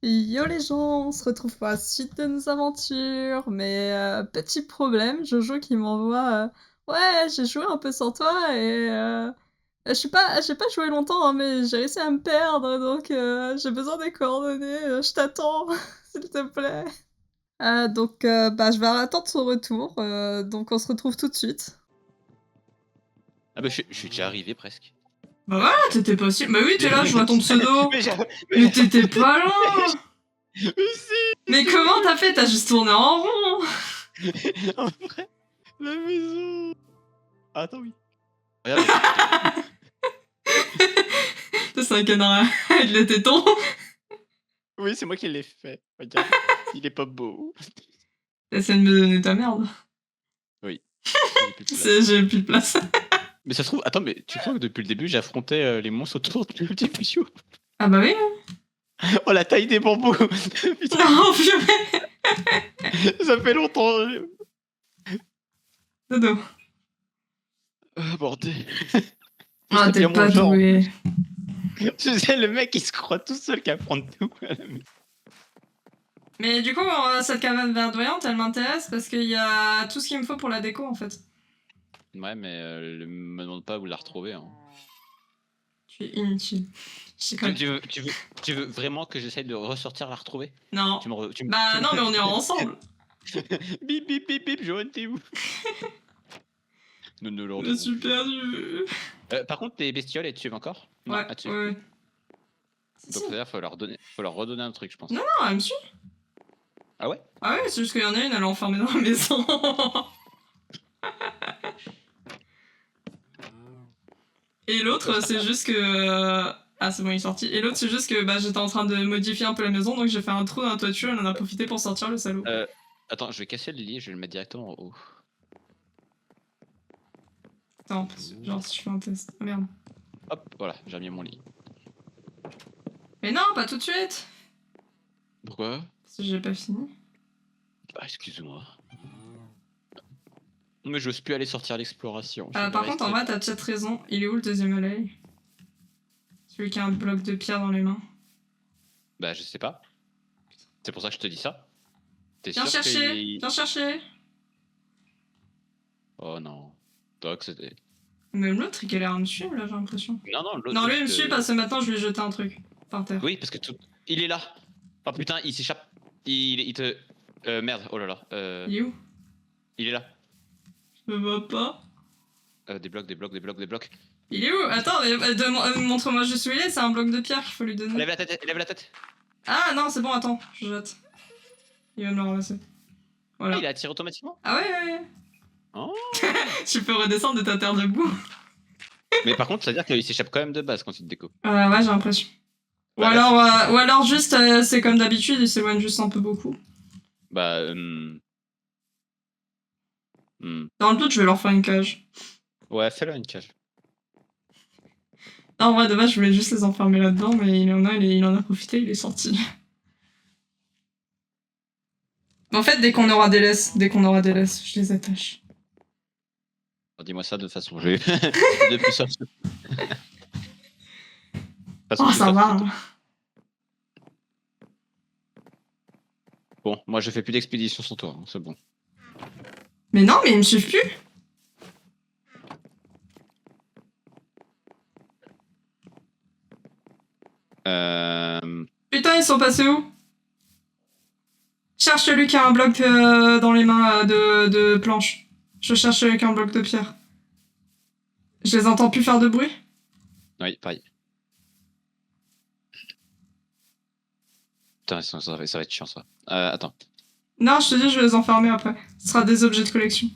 Yo les gens, on se retrouve pour la suite de nos aventures, mais petit problème, Jojo qui m'envoie ouais, j'ai joué un peu sans toi et j'ai pas joué longtemps, hein, mais j'ai réussi à me perdre, donc j'ai besoin des coordonnées, je t'attends, s'il te plaît. Donc bah je vais attendre son retour, donc on se retrouve tout de suite. Ah bah je suis déjà arrivé presque. Bah voilà, t'étais pas si... Bah oui, t'es là, je vois ton pseudo. Mais t'étais pas loin. Mais comment t'as fait? T'as juste tourné en rond. En vrai, la maison. Attends, oui. Regarde. C'est un canard avec les tétons. Oui, c'est moi qui l'ai fait. Regarde, il est pas beau. T'essaies de me donner ta merde. Oui. J'ai plus de place. Mais ça se trouve, attends, mais tu crois que depuis le début, j'affrontais les monstres autour du petit Pichou? Ah bah oui. Oh, la taille des bambous. Putain, Oh purée. ça fait longtemps. Dodo. Bordel. Ah, t'es pas doué. Tu sais, le mec, il se croit tout seul qu'à prendre tout. Mais du coup, cette cabane verdoyante, elle m'intéresse parce qu'il y a tout ce qu'il me faut pour la déco en fait. Ouais, mais me demande pas où la retrouver. Hein. Tu es inutile. Tu veux vraiment que j'essaye de ressortir la retrouver? Non. Bah non, mais on est ensemble. Bip bip bip bip, Johan, t'es où? Je me suis perdu. Par contre, tes bestioles, elles te suivent encore? Ouais, ouais. Donc c'est-à-dire faut leur redonner un truc, je pense. Non, non, elle me suit. Ah ouais? Ah ouais, c'est juste qu'il y en a une, elle est enfermée dans la maison. Et l'autre, c'est juste que... Ah, c'est bon, il est sorti. Et l'autre, c'est juste que bah, j'étais en train de modifier un peu la maison, donc j'ai fait un trou dans la toiture, elle en a profité pour sortir le salaud. Attends, je vais casser le lit, je vais le mettre directement en haut. Attends, genre si je fais un test. Ah merde. Hop, voilà, j'ai remis mon lit. Mais non, pas tout de suite. Pourquoi? Parce que j'ai pas fini. Bah, excuse-moi. Mais j'ose plus aller sortir à l'exploration. Par contre, en vrai, t'as peut-être raison. Il est où le deuxième œil? Celui qui a un bloc de pierre dans les mains. Bah, je sais pas. C'est pour ça que je te dis ça. Viens chercher, viens chercher. Oh non. Toi que c'était... Même l'autre, il galère à me suivre, là, j'ai l'impression. Non, non, l'autre... Non, lui, il me suit parce que maintenant, je lui ai jeté un truc par terre. Oui, parce que tout... Il est là. Oh putain, il s'échappe. Il te... merde, oh là là. Il est où? Il est là. Je me vois pas. Des blocs. Il est où? Attends, montre-moi juste où il est, c'est un bloc de pierre qu'il faut lui donner. Lève la tête. Ah non, c'est bon, attends, je jette. Il va me le ramasser. Voilà. Ah, il a attiré automatiquement? Ah ouais. Oh. Tu peux redescendre de ta terre debout. Mais par contre, ça veut dire qu'il s'échappe quand même de base quand il te déco. Ouais, j'ai l'impression. Ou alors juste, c'est comme d'habitude, il s'éloigne juste un peu beaucoup. Bah, Dans le doute, je vais leur faire une cage. Ouais, fais-leur une cage. Non, en vrai, de base, je voulais juste les enfermer là-dedans, mais il en a profité, il est sorti. En fait, dès qu'on aura des laisses, je les attache. Dis-moi ça de façon... de plus soft. Oh, ça va. Hein. Bon, moi je fais plus d'expédition sans toi, hein, c'est bon. Mais non, mais ils me suivent plus. Putain, ils sont passés où? Cherche celui qui a un bloc dans les mains de planche. Je cherche celui qui a un bloc de pierre. Je les entends plus faire de bruit? Oui, pareil. Putain, ça va être chiant ça. Attends. Non, je te dis, je vais les enfermer après. Ce sera des objets de collection.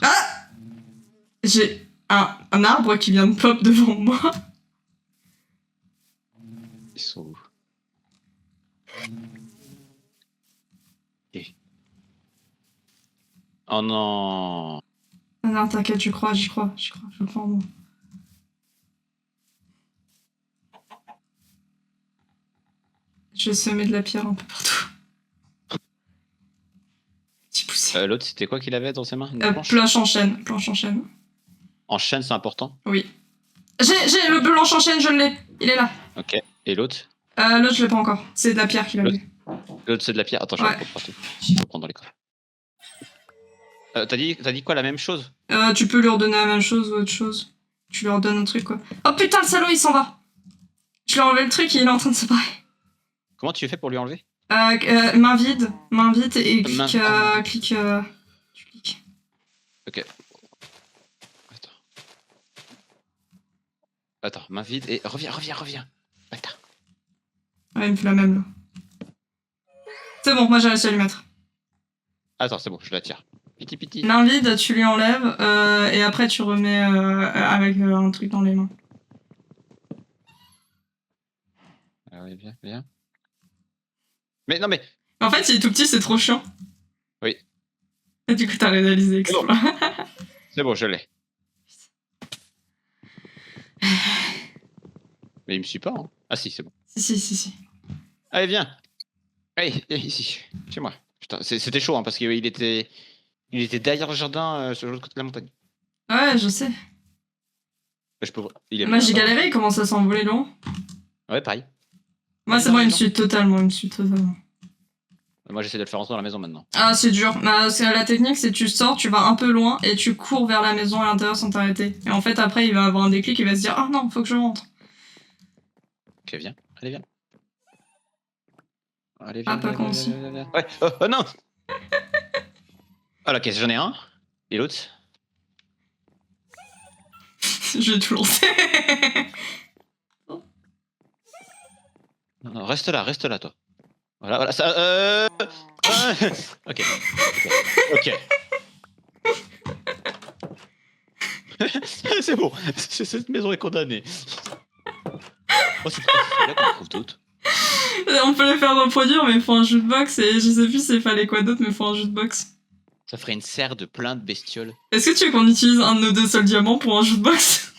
Ah! J'ai un arbre qui vient de pop devant moi. Ils sont où? Okay. Oh non! Non, t'inquiète, j'y crois, je le crois en moi. Je vais semer de la pierre un peu partout. Petit poussé. L'autre, c'était quoi qu'il avait dans ses mains? Planche en chaîne. En chaîne, c'est important? Oui. J'ai le planche en chaîne, je l'ai. Il est là. Ok. Et l'autre? L'autre, je l'ai pas encore. C'est de la pierre qu'il avait. L'autre, c'est de la pierre. Attends, je Ouais. vais reprendre partout. Je vais prendre dans les coffres. T'as dit quoi, la même chose? Tu peux lui redonner la même chose ou autre chose. Tu lui redonnes un truc, quoi. Oh putain, le salaud, il s'en va. Je lui ai enlevé le truc et il est en train de se barrer. Comment tu fais pour lui enlever? Main vide et Main- clique, ah, clique, tu cliques. Ok. Attends, main vide et reviens. Bâtard. Ouais, il me fait la même, là. C'est bon, moi j'ai réussi à lui mettre. Attends, c'est bon, je la tire. Piti. Main vide, tu lui enlèves, et après tu remets avec un truc dans les mains. Ah oui, viens. Mais non, mais. En fait, il est tout petit, c'est trop chiant. Oui. Et du coup, t'as réalisé l'exploit. C'est bon, je l'ai. Mais il me suit pas, hein. Ah si, c'est bon. Si. Allez, viens. Allez, ici, chez moi. Putain, c'était chaud, hein, parce qu'il était derrière le jardin, sur l'autre côté de la montagne. Ouais, je sais. Je peux... Il est Moi, j'ai là-bas. galéré, il commence à s'envoler loin. Ouais, pareil. Moi, c'est bon, il me suit totalement, Moi, j'essaie de le faire rentrer dans la maison maintenant. Ah, c'est dur. La technique, c'est tu sors, tu vas un peu loin et tu cours vers la maison à l'intérieur sans t'arrêter. Et en fait, après, il va avoir un déclic, il va se dire « Ah non, faut que je rentre. Ok, viens. Allez, viens. Allez, Ah, viens. pas con aussi. Viens. Ouais, oh non. Ah, la caisse, j'en ai un. Et l'autre? » Je vais tout lancer. Non, reste là, toi. Voilà, ça... Ok. C'est bon, cette maison est condamnée. Oh, c'est là qu'on trouve d'autres. On peut les faire reproduire, mais il faut un jukebox et je sais plus s'il fallait quoi d'autre, mais il faut un jukebox. Ça ferait une serre de plein de bestioles. Est-ce que tu veux qu'on utilise un de nos 2 seuls diamants pour un jukebox?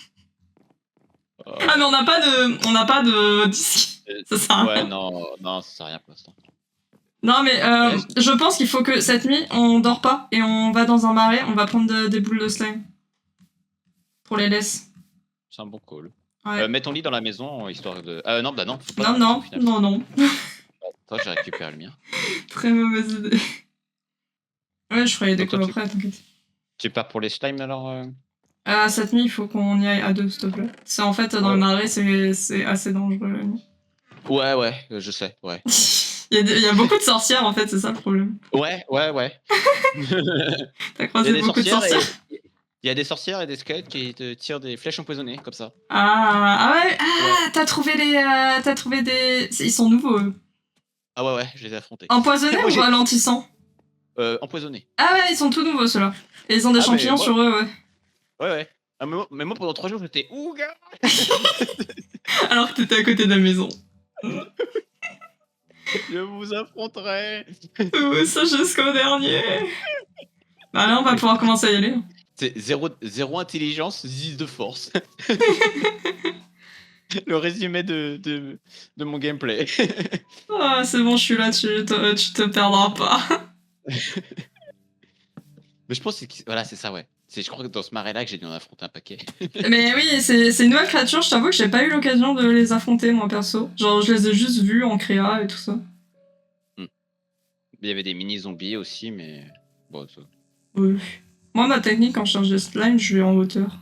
Ah, mais on n'a pas de disque. Ça sert à rien. Ouais, non, ça sert à rien pour l'instant. Non, mais je pense qu'il faut que cette nuit, on dort pas et on va dans un marais, on va prendre des boules de slime. Pour les laisses. C'est un bon call. Ouais. Mets ton lit dans la maison, histoire de... non, bah non. Faut pas, Non. Toi, j'ai récupéré le mien. Très mauvaise idée. Ouais, je ferai les décos après, t'inquiète. Tu pars pour les slimes, alors Cette nuit, il faut qu'on y aille à 2, s'il te plaît. C'est en fait, dans le marais, c'est assez dangereux la nuit. Ouais, je sais, ouais. il y a beaucoup de sorcières, en fait, c'est ça le problème. Ouais. T'as croisé beaucoup de sorcières. Il y a des sorcières et des squelettes qui te tirent des flèches empoisonnées, comme ça. Ouais. T'as trouvé des... Ils sont nouveaux, eux. Ah ouais, je les ai affrontés. Empoisonnés ou ralentissants? Empoisonnés. Ah ouais, ils sont tout nouveaux, ceux-là. Et ils ont des champignons sur eux, ouais. Ouais. Ah, mais moi, pendant 3 jours, j'étais où, gars? Alors que t'étais à côté de la maison. Je vous affronterai. Ça jusqu'au dernier. Bah là, on va pouvoir commencer à y aller. C'est 0 intelligence, 10 de force. Le résumé de mon gameplay. Ah, c'est bon, je suis là, tu te perdras pas. Mais je pense que voilà, c'est ça, ouais. Je crois que dans ce marais-là que j'ai dû en affronter un paquet. Mais oui, c'est une nouvelle créature, je t'avoue que j'ai pas eu l'occasion de les affronter, moi, perso. Genre, je les ai juste vus en créa et tout ça. Il y avait des mini-zombies aussi, mais... Bon, ça... Oui. Moi, ma technique, quand je cherche des slimes, je vais en hauteur.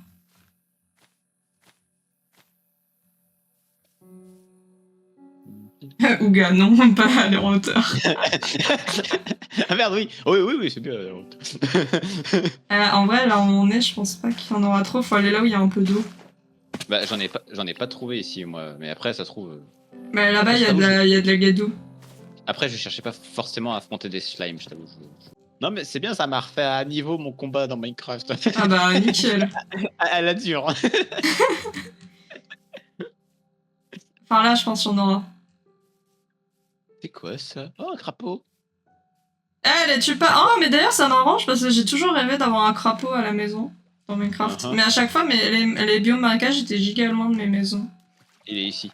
Ouga, non, pas aller en hauteur. Ah merde, oui. Oui, c'est bien. En vrai, là où on est, je pense pas qu'il y en aura trop. Faut aller là où il y a un peu d'eau. Bah, j'en ai pas trouvé ici, moi. Mais après, ça se trouve... Mais là-bas, il y a de la gadoue. Après, je cherchais pas forcément à affronter des slimes, je t'avoue. Non, mais c'est bien, ça m'a refait à niveau mon combat dans Minecraft. Ah bah, nickel. À la dure. Enfin, là, je pense qu'il y en aura. C'est quoi ça? Oh, un crapaud. Les tue pas. Oh, mais d'ailleurs, ça m'arrange parce que j'ai toujours rêvé d'avoir un crapaud à la maison dans Minecraft. Mais à chaque fois, les biomes marécages étaient giga loin de mes maisons. Il est ici.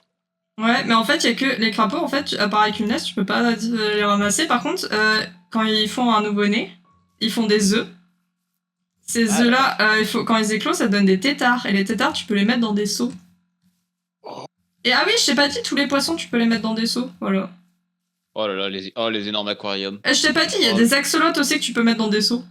Ouais, mais en fait, il y a que les crapauds, en fait, à part avec une laisse, tu peux pas les ramasser. Par contre, quand ils font un nouveau-né, ils font des œufs. Ces œufs-là, quand ils éclosent, ça donne des têtards. Et les têtards, tu peux les mettre dans des seaux. Et ah oui, je t'ai pas dit, tous les poissons, tu peux les mettre dans des seaux. Voilà. Oh là là, les énormes aquariums. Et je t'ai pas dit, il y a Oh. des axolotes aussi que tu peux mettre dans des seaux.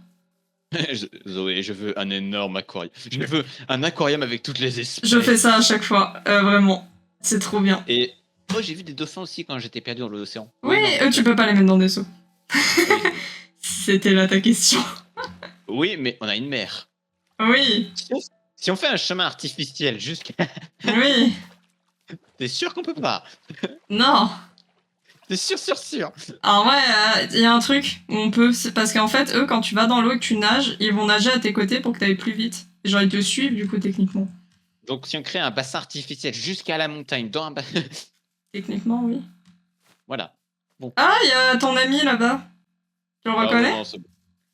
Zoé, je veux un énorme aquarium. Je veux un aquarium avec toutes les espèces. Je fais ça à chaque fois, vraiment. C'est trop bien. Et moi, j'ai vu des dauphins aussi quand j'étais perdu dans l'océan. Oui, non. eux, tu peux pas les mettre dans des seaux. Oui. C'était là ta question. Oui, mais on a une mer. Oui, Si on fait un chemin artificiel jusqu'à... oui. T'es sûr qu'on peut pas? Non. T'es sûr. Alors ouais, il y a un truc où on peut... C'est parce qu'en fait, eux, quand tu vas dans l'eau et que tu nages, ils vont nager à tes côtés pour que t'ailles plus vite. Et genre, ils te suivent, du coup, techniquement. Donc si on crée un bassin artificiel jusqu'à la montagne, dans un bassin... Techniquement, oui. Voilà. Ah, il y a ton ami là-bas. Tu le Ah, reconnais? ouais, non, c'est bon.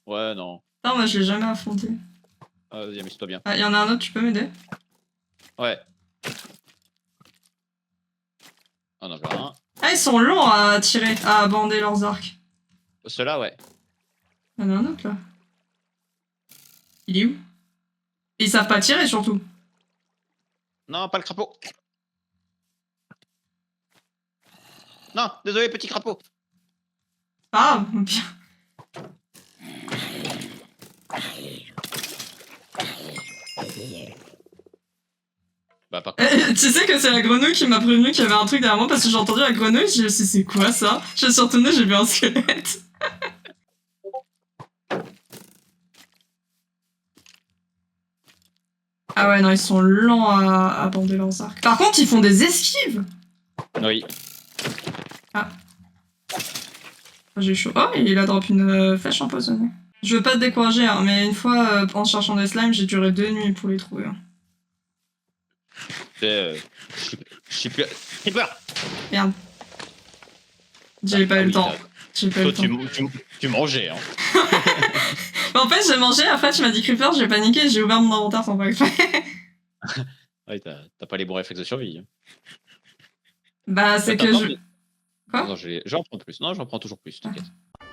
Ouais, non. Non, moi, je l'ai jamais affronté. Ah, vas-y, amuse-toi bien. Ah, il y en a un autre, tu peux m'aider? Ouais. Oh non, j'ai un. Ah, ils sont longs à tirer, à bander leurs arcs. Ceux-là, ouais. Il y en a un autre, là. Il est où? Ils savent pas tirer, surtout. Non, pas le crapaud. Non, désolé, petit crapaud. Ah, bien. Bah, par contre... Tu sais que c'est la grenouille qui m'a prévenu qu'il y avait un truc derrière moi parce que j'ai entendu la grenouille, je me suis dit c'est quoi ça? Je suis retournée, j'ai vu un squelette. Ah ouais, non, ils sont lents à bander leurs arcs. Par contre, ils font des esquives! Oui. J'ai chaud. Oh, il a drop une flèche empoisonnée. Je veux pas te décourager, hein, mais une fois, en cherchant des slimes, j'ai duré 2 nuits pour les trouver. Hein. Je suis plus... Creeper. Merde. J'ai pas eu le oui, temps. J'ai pas eu Toi, le temps. tu mangeais, hein. En fait, j'ai mangé, après tu m'as dit creeper, j'ai paniqué, j'ai ouvert mon inventaire sans faire exprès. Ouais, t'as pas les bons réflexes de survie. Hein. Bah, c'est que Attends, je... mais- Quoi? Non, j'en prends plus. Non, j'en prends toujours plus, t'inquiète.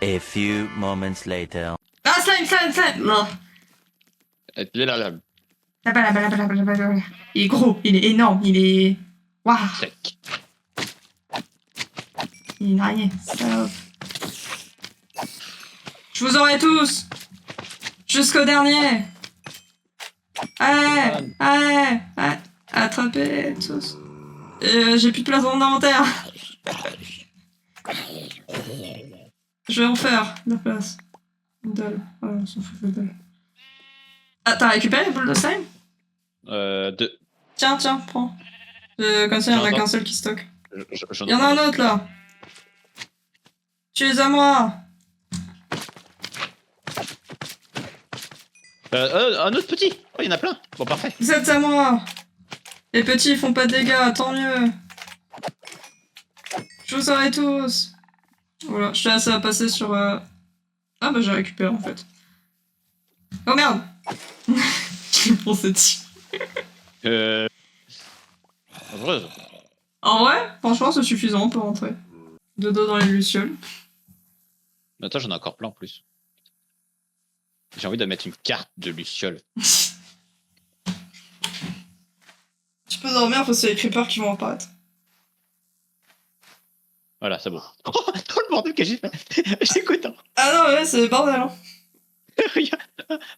A few moments later. Ah, slime! Non. Il est là, Là-bas. Il est gros, il est énorme, il est... Waouh, sec. il est une araignée, salope. Je vous aurai tous! Jusqu'au dernier! Allez! Attrapez tous. J'ai plus de place dans mon inventaire. Je vais en faire, de la place. Dalle. Ouais, on s'en fout de dalle. Ah, t'as récupéré les boules de slime? Deux. Tiens, prends. Comme ça, il y en a J'entends. qu'un seul qui stocke. J'en Il y en a un autre, là. Tu es à moi. Un autre petit. Oh, il y en a plein. Bon, parfait. Vous êtes à moi. Les petits font pas de dégâts, tant mieux. Je vous aurai tous. Voilà, je suis assez à passer sur... Ah bah j'ai récupéré en fait. Oh merde. Je me pensais dessus. Heureuse. En vrai, franchement c'est suffisant, on peut rentrer. De dos dans les lucioles. Attends, j'en ai encore plein en plus. J'ai envie de mettre une carte de Luciole. Tu peux dormir parce que c'est les creepers qui vont apparaître. Voilà, c'est bon. Oh, le bordel que j'ai fait. J'écoute. Hein. Ah non, ouais, c'est le bordel. Hein.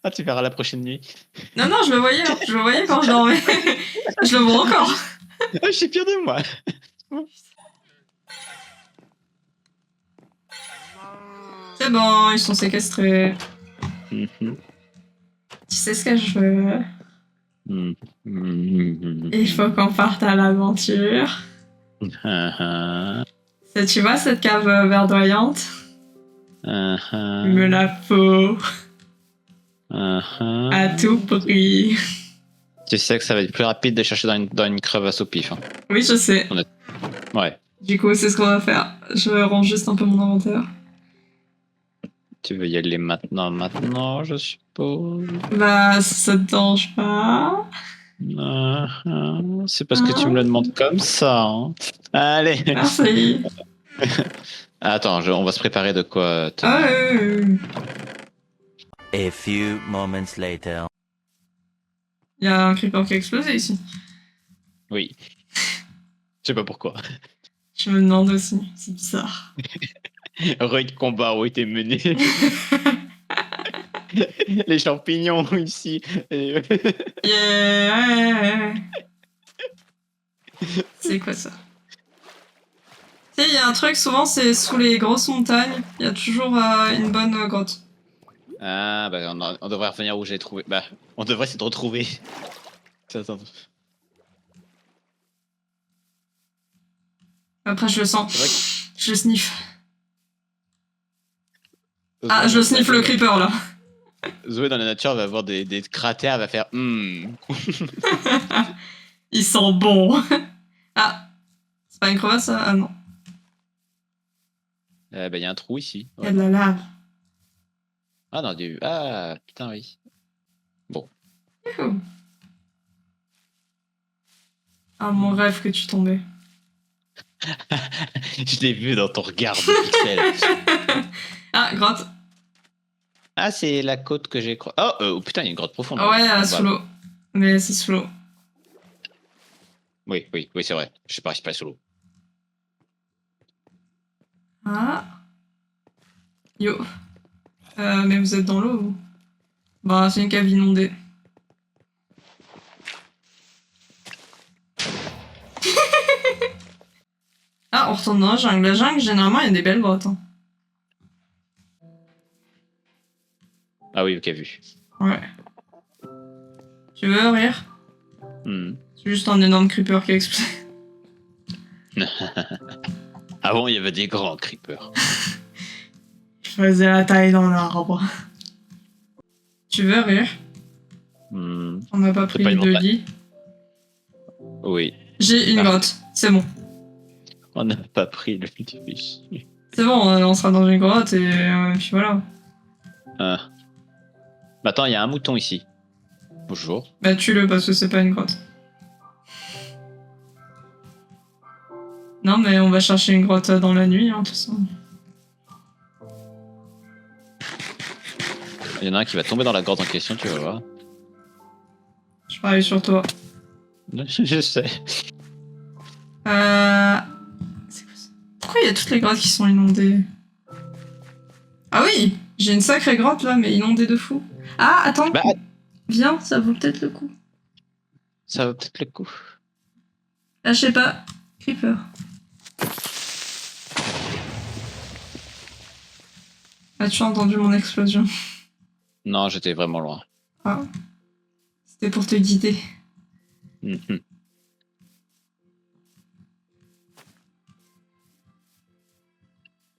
Ah, tu verras la prochaine nuit. Non, je le voyais, hein. Je le voyais quand je dormais. Je le vois encore. Ah, je suis pire de moi. C'est bon, ils sont séquestrés. Mhm. Tu sais ce que je veux? Il faut qu'on parte à l'aventure. Tu vois cette cave verdoyante? Il me la faut. À tout prix. Tu sais que ça va être plus rapide de chercher dans une crevasse au pif. Hein. Oui, je sais. Ouais. Du coup, c'est ce qu'on va faire. Je range juste un peu mon inventaire. Tu veux y aller maintenant, je suppose. Bah, ça te dérange pas? C'est parce que tu me le demandes comme ça. Hein. Allez. Merci. Attends, on va se préparer de quoi. Ah, A few moments later. Il y a un creeper qui a explosé ici. Oui. Je sais pas pourquoi. Je me demande aussi, c'est bizarre. Rude combat ont été menés. Les champignons ici. Yeah. C'est quoi ça? Tu sais, il y a un truc, souvent c'est sous les grosses montagnes, il y a toujours une bonne grotte. Ah, bah on devrait revenir où j'ai trouvé. Bah, on devrait essayer de retrouver. Attends. Après, je le sens. C'est vrai Je le sniffe. Ah, je sniffe le creeper là. Zoé dans la nature va avoir des cratères, va faire Il sent bon. Ah, c'est pas une crevasse ça? Ah non. Bah, y a un trou ici. Il y a de la lave. Ah non, ah, putain, oui. Youhou. Ah, mon rêve que tu tombais. Je l'ai vu dans ton regard de pixel. Ah, grotte. Ah, c'est la côte que j'ai croisée. Oh, putain, il y a une grotte profonde. Ouais, sous l'eau. Mais c'est sous l'eau. Oui, c'est vrai. Je sais pas, c'est pas sous l'eau. Ah. Yo. Mais vous êtes dans l'eau, vous? Bah, c'est une cave inondée. Ah, on retourne dans la jungle. La jungle, généralement, il y a des belles grottes. Hein. Ah oui, ok, vu. Ouais. Tu veux rire? C'est juste un énorme creeper qui a explosé. Avant, il y avait des grands creepers. Je faisais la taille d'un arbre. Tu veux rire? Hmm, On n'a pas pris pas une de montagne. lit. Oui, J'ai une Ah. grotte. C'est bon. on n'a pas pris le fish. C'est bon, on sera dans une grotte et puis voilà. Ah. Attends, il y a un mouton ici. Bonjour. Bah tue-le parce que c'est pas une grotte. Non mais on va chercher une grotte dans la nuit, hein, de toute façon. Il y en a un qui va tomber dans la grotte en question, tu vas voir. Je parie sur toi. Je sais. C'est quoi ça? Pourquoi il y a toutes les grottes qui sont inondées? Ah oui! J'ai une sacrée grotte là, mais inondée de fou. Ah, attends! Bah, Viens, ça vaut peut-être le coup. ça vaut peut-être le coup. Ah, je sais pas. Creeper. As-tu entendu mon explosion? Non, j'étais vraiment loin. Ah. C'était pour te guider. Mhm.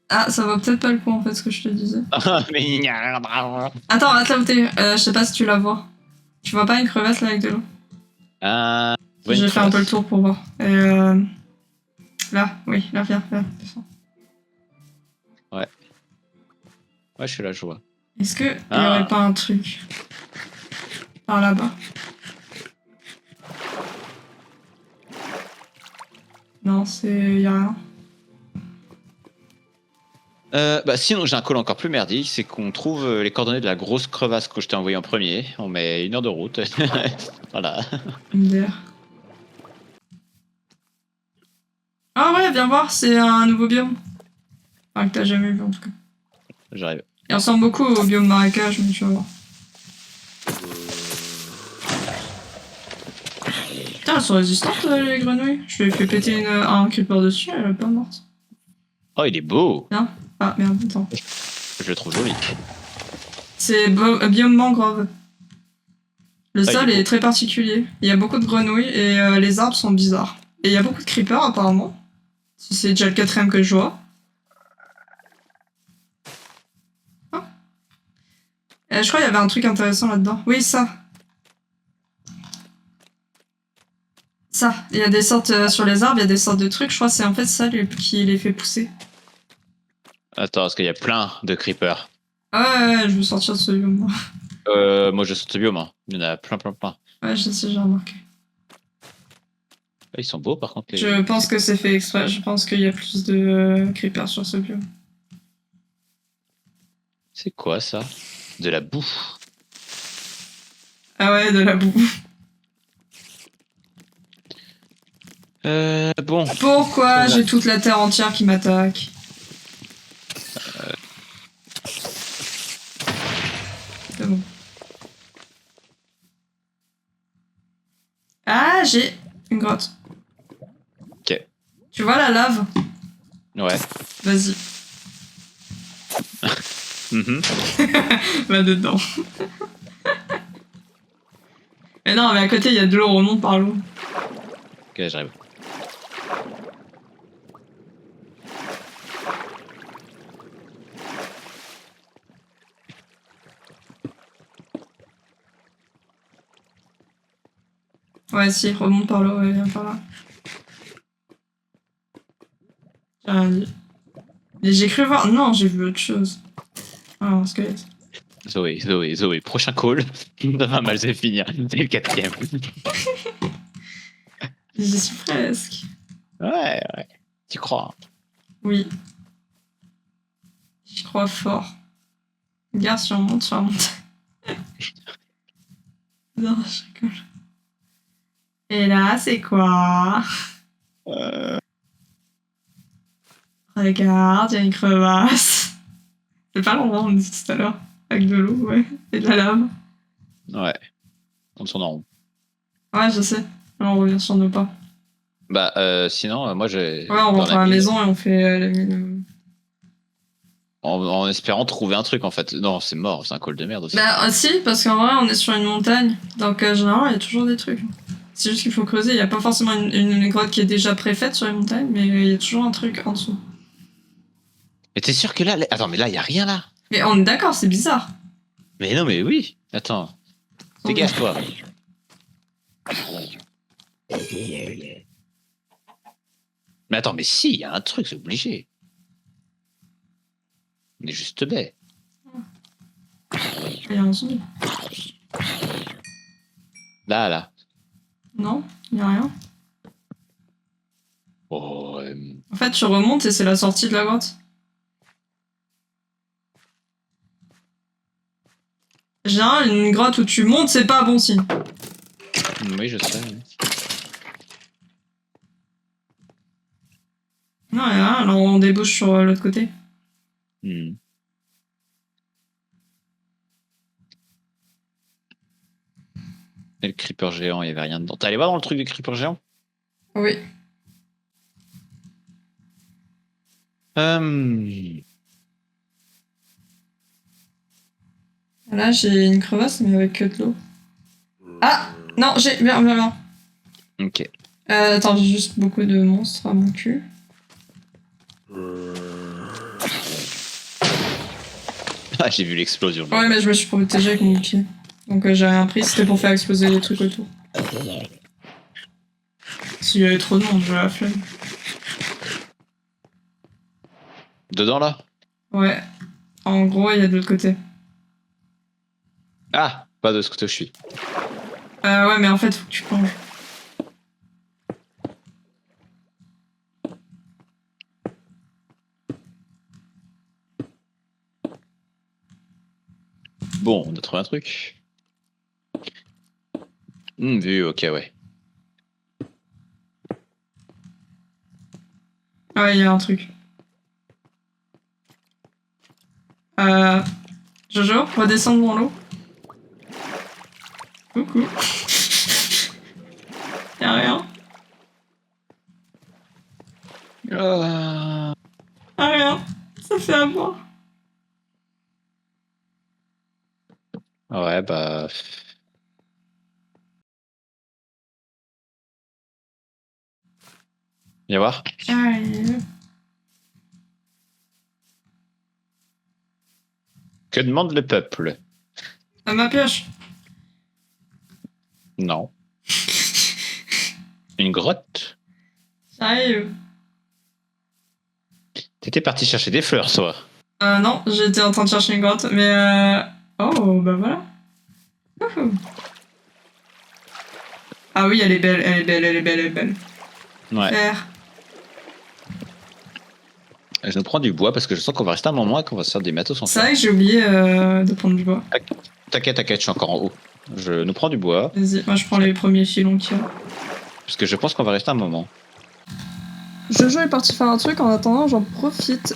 Ah, ça vaut peut-être pas le coup en fait ce que je te disais. Mais il n'y a rien à Attends, reste là où t'es. Je sais pas si tu la vois. Tu vois pas une crevasse là avec de l'eau? Ah, J'ai fait un peu le tour pour voir. Là, oui, là, viens. Descends. Ouais, je suis là, je vois. Est-ce que il y Ah. aurait pas un truc par là-bas? Non, y a rien. Bah sinon j'ai un call encore plus merdique, c'est qu'on trouve les coordonnées de la grosse crevasse que je t'ai envoyée en premier. On met 1 heure de route. Voilà. MDR. Ah ouais, viens voir, c'est un nouveau biome. Enfin, que t'as jamais vu en tout cas. J'arrive. Il ressemble beaucoup au biome marécage, mais tu vas voir. Putain, elles sont résistantes les grenouilles. Je lui ai fait péter un creeper dessus, elle est pas morte. Oh, il est beau. Ah merde, attends. Je le trouve joli. C'est biome mangrove. Le Ah, sol il est est beau. très particulier. Il y a beaucoup de grenouilles et les arbres sont bizarres. Et il y a beaucoup de creepers apparemment. C'est déjà le 4ème que je vois. Ah. Je crois qu'il y avait un truc intéressant là-dedans. Oui, ça. Ça. Il y a des sortes sur les arbres, il y a des sortes de trucs. Je crois que c'est en fait ça qui les fait pousser. Attends, parce qu'il y a plein de creepers. Ah ouais, je veux sortir de ce biome. Moi je saute ce biome. Hein. Il y en a plein. Ouais, je sais, j'ai remarqué. Ah, ils sont beaux par contre. Je pense que c'est fait exprès. Je pense qu'il y a plus de creepers sur ce biome. C'est quoi ça? De la boue. Ah ouais, de la boue. Bon. Pourquoi Ça va. j'ai toute la terre entière qui m'attaque? C'est bon. Ah, j'ai une grotte. Ok. Tu vois la lave? Ouais. Vas-y, Mhm. va dedans. Mais non, mais à côté, il y a de l'eau, remonte par l'eau. Ok, j'arrive. Ouais, si, remonte par l'eau, ouais, viens par là. J'ai rien dit. Mais j'ai cru voir. Non, j'ai vu autre chose. Ah, un squelette. Zoé, prochain call. Ça va mal se finir. C'est le 4ème. J'y suis presque. Ouais. Tu crois. Oui. J'y crois fort. Regarde si on monte sur la montagne. Non, je rigole. Et là, c'est quoi? Regarde, il y a une crevasse. C'est pas l'endroit où on dit tout à l'heure. Avec de l'eau, ouais. Et de la lave. Ouais. On tourne en rond. Ouais, je sais. Alors, on revient sur nos pas. Bah, sinon, moi, j'ai. Ouais, on dans rentre à la mine, maison et on fait la mine. en espérant trouver un truc, en fait. Non, c'est mort, c'est un call de merde aussi. Bah, si, parce qu'en vrai, on est sur une montagne. Donc, généralement, il y a toujours des trucs. C'est juste qu'il faut creuser. Il n'y a pas forcément une grotte qui est déjà préfaite sur les montagnes, mais il y a toujours un truc en dessous. Mais t'es sûr que là. Attends, mais là, y a rien là. Mais on est d'accord, c'est bizarre. Mais non, mais oui. Attends. Dégage-toi. Mais attends, mais si, y a un truc, c'est obligé. On est juste bête. Il y a un zombie. Là. Non, il n'y a rien. Oh, En fait, tu remontes et c'est la sortie de la grotte. En général, une grotte où tu montes, c'est pas un bon signe. oui, je sais. Non, il y a rien. Alors, on débouche sur l'autre côté. Hmm. Et le creeper géant, il y avait rien dedans. T'es allé voir dans le truc du creeper géant? Oui. Là, j'ai une crevasse, mais avec que de l'eau. Ah! Non, j'ai. Viens. Ok. Attends, j'ai juste beaucoup de monstres à mon cul. Ah, j'ai vu l'explosion. Ouais, mais je me suis protégée avec mon bouclier. Donc j'ai rien pris, c'était pour faire exploser les trucs autour. S'il y avait trop de monde, j'ai la flemme. Dedans, là? Ouais. En gros, il y a de l'autre côté. Ah, pas de ce côté où je suis. Ouais, mais en fait, faut que tu plonges. Bon, on a trouvé un truc. Vu, ok, ouais. Ah ouais, il y a un truc. Jojo, redescends dans l'eau. Coucou. Y'a rien. Ah. Y'a rien. Ça fait à boire. Ouais, bah. Viens voir. J'arrive. Que demande le peuple? À ma pioche. Non. Une grotte? J'arrive. T'étais parti chercher des fleurs, toi. Non, j'étais en train de chercher une grotte, mais oh, bah voilà. Wouhou. Ah oui, elle est belle. Ouais. Vert. Je nous prends du bois parce que je sens qu'on va rester un moment et qu'on va se faire des matos en C'est fer. vrai que j'ai oublié de prendre du bois. T'inquiète, je suis encore en haut. Je nous prends du bois Vas-y, moi je prends les premiers filons qu'il y a. parce que je pense qu'on va rester un moment. Jojo est parti faire un truc, en attendant j'en profite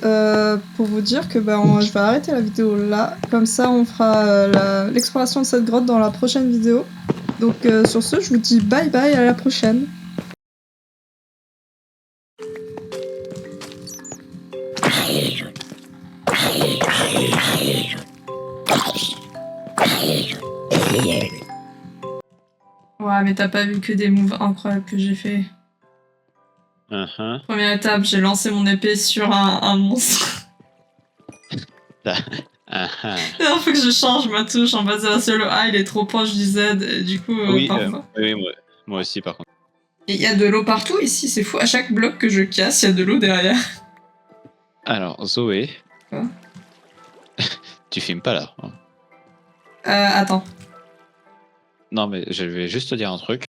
pour vous dire que je vais arrêter la vidéo là, comme ça on fera l'exploration de cette grotte dans la prochaine vidéo. Donc sur ce, je vous dis bye bye, à la prochaine. Ouais, mais t'as pas vu que des moves incroyables que j'ai fait. Première étape, j'ai lancé mon épée sur un monstre. Il faut que je change ma touche en base sur le A, il est trop proche du Z, et du coup, Oui, parfois. oui, moi aussi par contre. Et il y a de l'eau partout ici, c'est fou. À chaque bloc que je casse, il y a de l'eau derrière. Alors, Zoé. Quoi? Tu filmes pas là. Hein. Attends. Non, mais je vais juste te dire un truc.